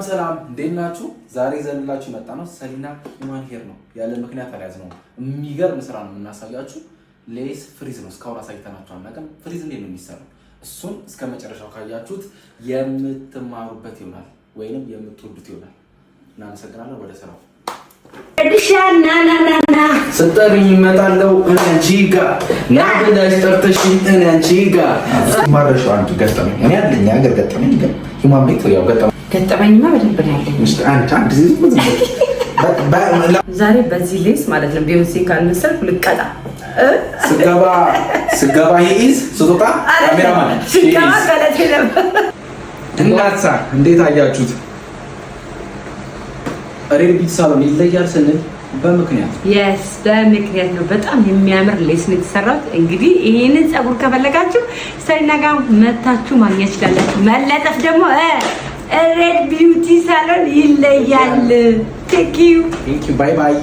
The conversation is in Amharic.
ሰላም እንዴት ናችሁ? ዛሬ ዘንላችሁ መጣ ነው ሰሊና ሂውማን ሄር ነው ያለ ምክንያት አልያዝነው። የሚገርም ስራ ነው የምናሳያችሁ። ሌስ ፍሪዝ ነው እስካሁን አሳይተናችሁ አናውቅም። ፍሪዝ እንዴት ነው የሚሰራው? እሱን እስከ መጨረሻው ካያችሁት የምትማሩበት ይሆናል ወይንም የምትወዱት ይሆናል። እናመሰግናለን። ወደ ስራው ሻናናናና ስጠሪኝ እመጣለሁ አንቺ ጋር ና ብለሽ ጠርተሽኝ አንቺ ጋር ማረሻው አንቺ ገጠመኝ እኔ ያለኝ ሀገር ገጠመኝ ግን ሂውማን ቤት ያው ገጠመኝማ በደንብ ነው ያለኝ። ዛሬ በዚህ ሌስ ማለት ነው ቢዮንሴ ካልመሰልኩ ልቀጣ ስገባ ሂዝ ስትወጣ ካሜራማን ስገባ ገለቴ ነበር። እናትሳ እንዴት አያችሁት? ሬድ ቢት ሳሎን ይለያል ስንል በምክንያት በምክንያት ነው። በጣም የሚያምር ሌስ ነው የተሰራው። እንግዲህ ይሄንን ፀጉር ከፈለጋችሁ ሰሊና ጋር መታችሁ ማግኘት ይችላላችሁ። መለጠፍ ደግሞ ሬድ ቢዩቲ ሳሎን ይለያል። ቴንክ ዩ ባይ ባይ